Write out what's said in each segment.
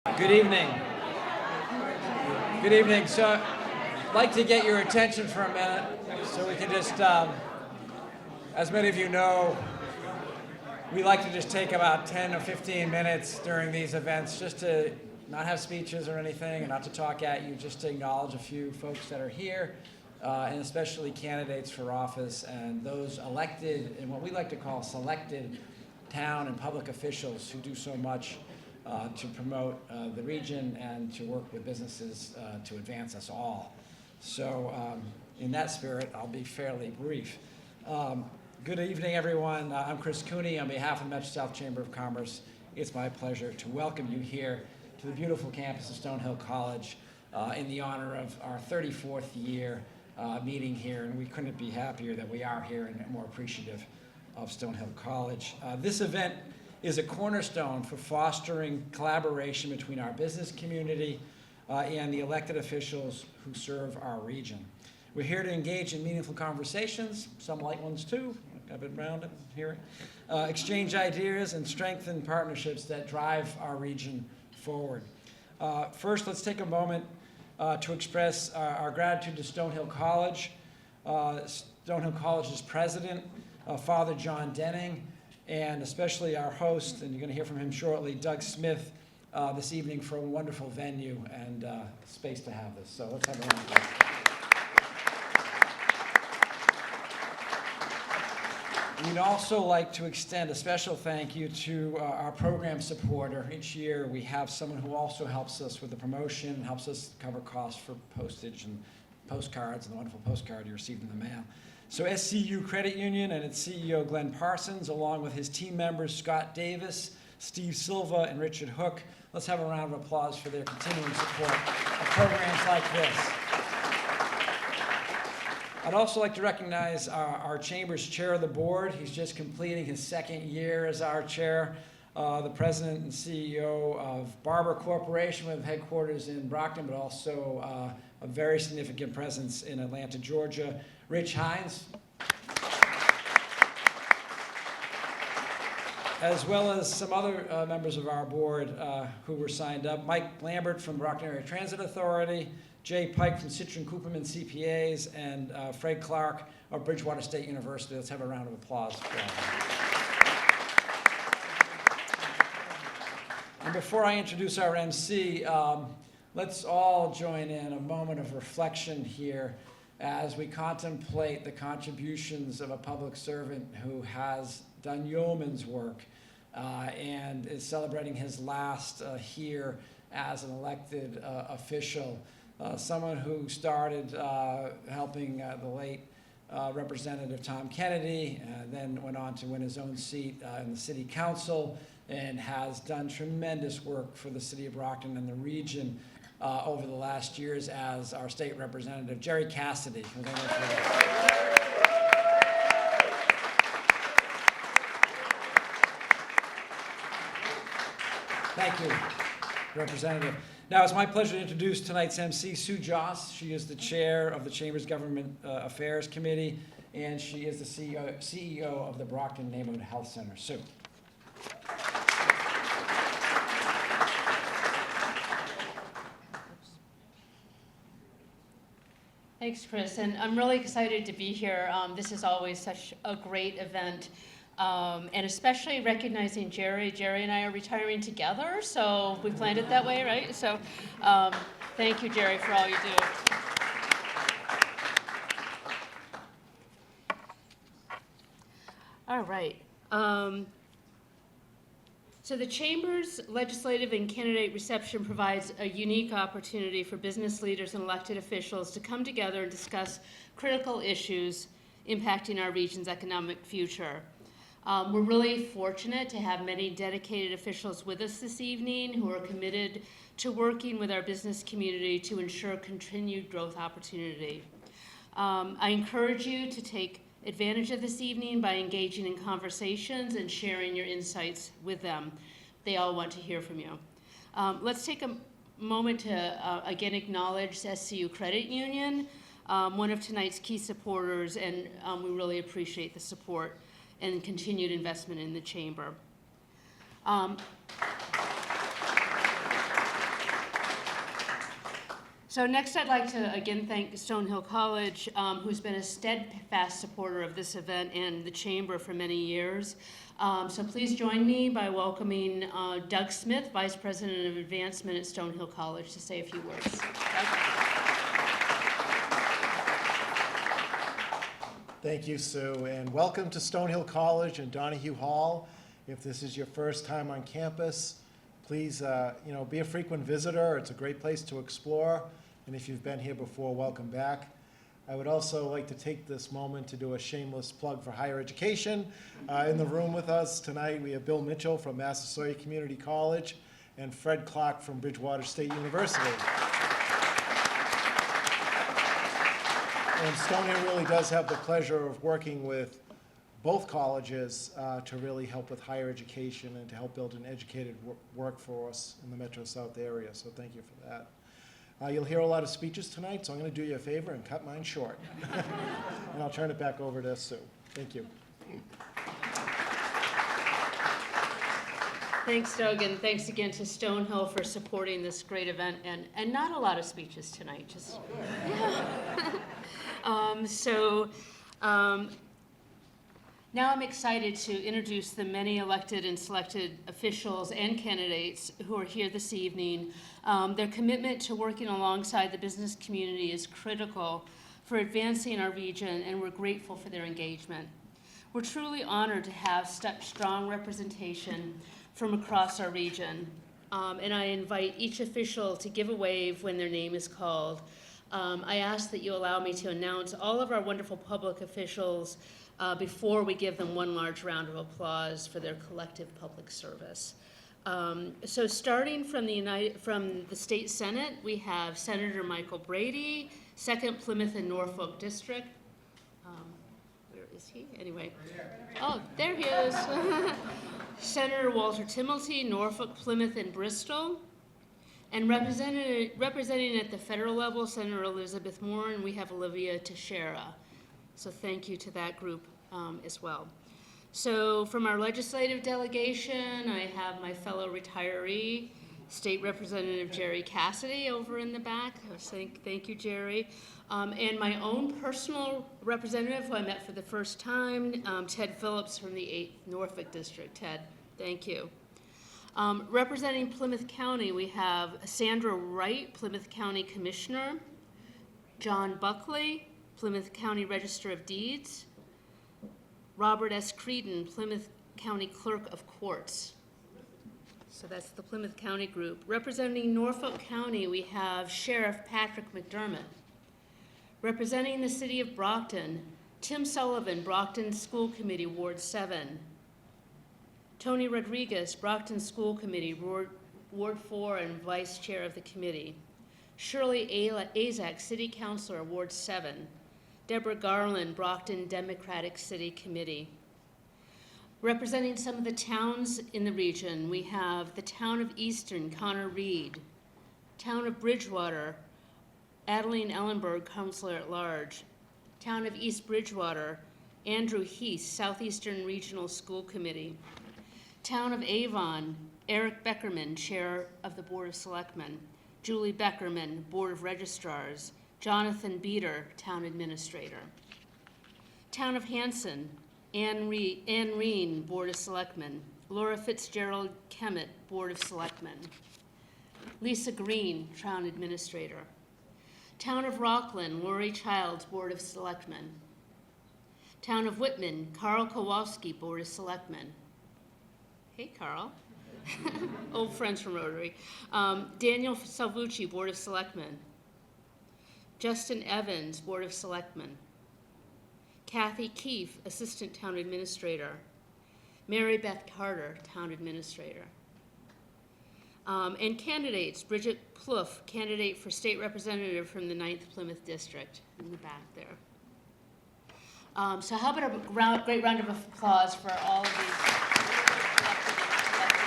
Good evening. Good evening. So I'd like to get your attention for a minute so we can just, as many of you know, we like to just take about 10 or 15 minutes during these events just to not have speeches or anything and not to talk at you, just to acknowledge a few folks that are here, and especially candidates for office and those elected and what we like to call selected town and public officials who do so much to promote the region and to work with businesses to advance us all. So in that spirit, I'll be fairly brief. Good evening, everyone. I'm Chris Cooney on behalf of the Metro South Chamber of Commerce. It's my pleasure to welcome you here to the beautiful campus of Stonehill College in the honor of our 34th year meeting here, and we couldn't be happier that we are here and more appreciative of Stonehill College. This event is a cornerstone for fostering collaboration between our business community and the elected officials who serve our region. We're here to engage in meaningful conversations, some light ones too, I've been around it, hear it, exchange ideas and strengthen partnerships that drive our region forward. First, let's take a moment to express our gratitude to Stonehill College, Stonehill College's president, Father John Denning, and especially our host, and you're going to hear from him shortly, Doug Smith, this evening for a wonderful venue and space to have this. So let's have a round of applause. We'd also like to extend a special thank you to our program supporter. Each year we have someone who also helps us with the promotion, helps us cover costs for postage and postcards and the wonderful postcard you received in the mail. So SCU Credit Union and its CEO Glenn Parsons, along with his team members Scott Davis, Steve Silva, and Richard Hook. Let's have a round of applause for their continuing support of programs like this. I'd also like to recognize our Chamber's chair of the board. He's just completing his second year as our chair, the president and CEO of Barber Corporation with headquarters in Brockton, but also a very significant presence in Atlanta, Georgia. Rich Hines, as well as some other members of our board who were signed up. Mike Lambert from Brockton Area Transit Authority, Jay Pike from Citron Cooperman CPAs, and Fred Clark of Bridgewater State University. Let's have a round of applause for them. And before I introduce our MC, let's all join in a moment of reflection here as we contemplate the contributions of a public servant who has done yeoman's work and is celebrating his last here as an elected official. Someone who started helping the late Representative Tom Kennedy, then went on to win his own seat in the city council, and has done tremendous work for the city of Brockton and the region over the last years as our state representative, Jerry Cassidy. Thank you, Representative. Now, it's my pleasure to introduce tonight's MC, Sue Joss. She is the chair of the Chamber's Government Affairs Committee, and she is the CEO of the Brockton Neighborhood Health Center. Sue. Thanks, Chris, and I'm really excited to be here. This is always such a great event, and especially recognizing Jerry. Jerry and I are retiring together, so we planned it that way, right? So thank you, Jerry, for all you do. All right. So the Chamber's legislative and candidate reception provides a unique opportunity for business leaders and elected officials to come together and discuss critical issues impacting our region's economic future. We're really fortunate to have many dedicated officials with us this evening who are committed to working with our business community to ensure continued growth opportunity. I encourage you to take advantage of this evening by engaging in conversations and sharing your insights with them. They all want to hear from you. Let's take a moment to again acknowledge SCU Credit Union, one of tonight's key supporters, and we really appreciate the support and continued investment in the Chamber. So next I'd like to again thank Stonehill College, who's been a steadfast supporter of this event and the Chamber for many years. So please join me by welcoming Doug Smith, Vice President of Advancement at Stonehill College, to say a few words. Doug? Thank you, Sue, and welcome to Stonehill College and Donahue Hall. If this is your first time on campus, please be a frequent visitor. It's a great place to explore, and if you've been here before, welcome back. I would also like to take this moment to do a shameless plug for higher education. In the room with us tonight, we have Bill Mitchell from Massasoit Community College and Fred Clark from Bridgewater State University. And Stonehill really does have the pleasure of working with both colleges to really help with higher education and to help build an educated workforce in the Metro South area. So thank you for that. You'll hear a lot of speeches tonight, so I'm going to do you a favor and cut mine short. And I'll turn it back over to Sue. Thank you. Thanks, Doug, and thanks again to Stonehill for supporting this great event, and not a lot of speeches tonight, just, yeah. Now I'm excited to introduce the many elected and selected officials and candidates who are here this evening. Their commitment to working alongside the business community is critical for advancing our region, and we're grateful for their engagement. We're truly honored to have such strong representation from across our region, and I invite each official to give a wave when their name is called. I ask that you allow me to announce all of our wonderful public officials before we give them one large round of applause for their collective public service. So starting from the State Senate, we have Senator Michael Brady, 2nd Plymouth and Norfolk District. Where is he? Anyway. Oh, there he is. Senator Walter Timilty, Norfolk, Plymouth, and Bristol. And representing at the federal level, Senator Elizabeth Warren, we have Olivia Teixeira. So thank you to that group as well. So from our legislative delegation, I have my fellow retiree, State Representative Jerry Cassidy over in the back. Thank you, Jerry. And my own personal representative who I met for the first time, Ted Phillips from the 8th Norfolk District. Ted, thank you. Representing Plymouth County, we have Sandra Wright, Plymouth County Commissioner, John Buckley, Plymouth County Register of Deeds, Robert S. Creedon, Plymouth County Clerk of Courts. So that's the Plymouth County group. Representing Norfolk County, we have Sheriff Patrick McDermott. Representing the City of Brockton, Tim Sullivan, Brockton School Committee, Ward 7. Tony Rodriguez, Brockton School Committee, Ward 4 and Vice Chair of the committee. Shirley Azak, City Councilor, Ward 7. Deborah Garland, Brockton Democratic City Committee. Representing some of the towns in the region, we have the Town of Easton, Connor Reed. Town of Bridgewater, Adeline Ellenberg, Councilor at Large. Town of East Bridgewater, Andrew Heath, Southeastern Regional School Committee. Town of Avon, Eric Beckerman, Chair of the Board of Selectmen. Julie Beckerman, Board of Registrars. Jonathan Beater, Town Administrator. Town of Hanson, Ann Reen, Board of Selectmen. Laura Fitzgerald Kemet, Board of Selectmen. Lisa Green, Town Administrator. Town of Rockland, Lori Childs, Board of Selectmen. Town of Whitman, Carl Kowalski, Board of Selectmen. Hey, Carl. Old friends from Rotary. Daniel Salvucci, Board of Selectmen. Justin Evans, Board of Selectmen. Kathy Keefe, Assistant Town Administrator. Mary Beth Carter, Town Administrator. And candidates, Bridget Plouffe, candidate for State Representative from the 9th Plymouth District, in the back there. So how about a great round of applause for all of these elected and elected.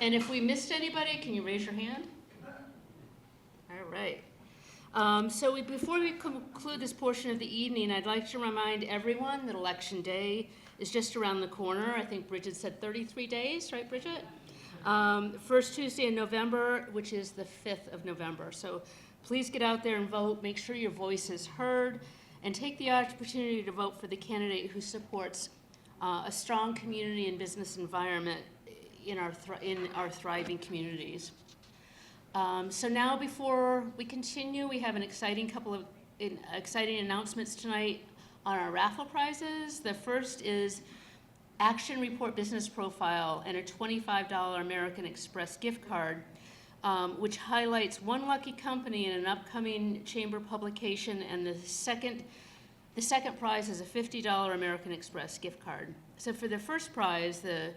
And if we missed anybody, can you raise your hand? All right. Before we conclude this portion of the evening, I'd like to remind everyone that Election Day is just around the corner. I think Bridget said 33 days, right, Bridget? First Tuesday in November, which is the 5th of November. So please get out there and vote. Make sure your voice is heard, and take the opportunity to vote for the candidate who supports a strong community and business environment in our thriving communities. So now, before we continue, we have an exciting couple of exciting announcements tonight on our raffle prizes. The first is Action Report Business Profile and a $25 American Express gift card, which highlights one lucky company in an upcoming chamber publication, and the second prize is a $50 American Express gift card. So for the first prize, the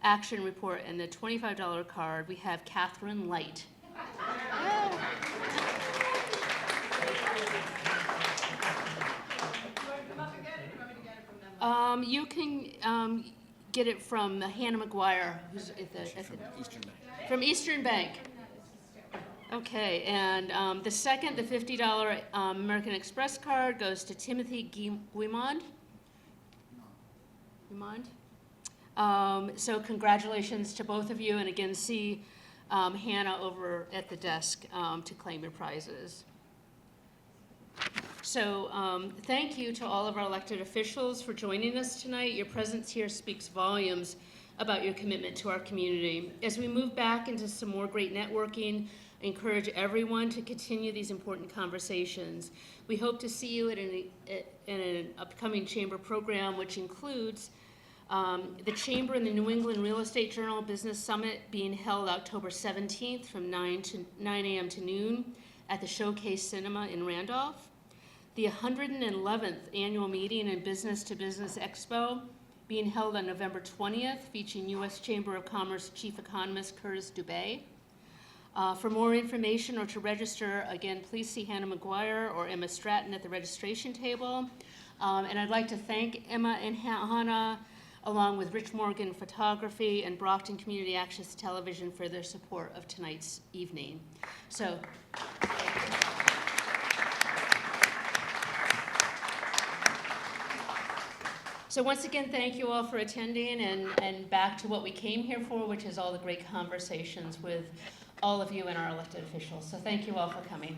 Action Report and the $25 card, we have Catherine Light. You can get it from Hannah McGuire, who's from Eastern Bank. Okay, and the $50 American Express card goes to Timothy Guimond. So congratulations to both of you, and again, see Hannah over at the desk to claim your prizes. So thank you to all of our elected officials for joining us tonight. Your presence here speaks volumes about your commitment to our community. As we move back into some more great networking, I encourage everyone to continue these important conversations. We hope to see you in an upcoming chamber program, which includes the Chamber and the New England Real Estate Journal Business Summit being held October 17th from 9 a.m. to noon at the Showcase Cinema in Randolph. The 111th Annual Meeting and Business to Business Expo being held on November 20th, featuring U.S. Chamber of Commerce Chief Economist Curtis Dubé. For more information or to register, again, please see Hannah McGuire or Emma Stratton at the registration table. And I'd like to thank Emma and Hannah, along with Rich Morgan Photography and Brockton Community Access Television, for their support of tonight's evening. So once again, thank you all for attending, and back to what we came here for, which is all the great conversations with all of you and our elected officials. So thank you all for coming.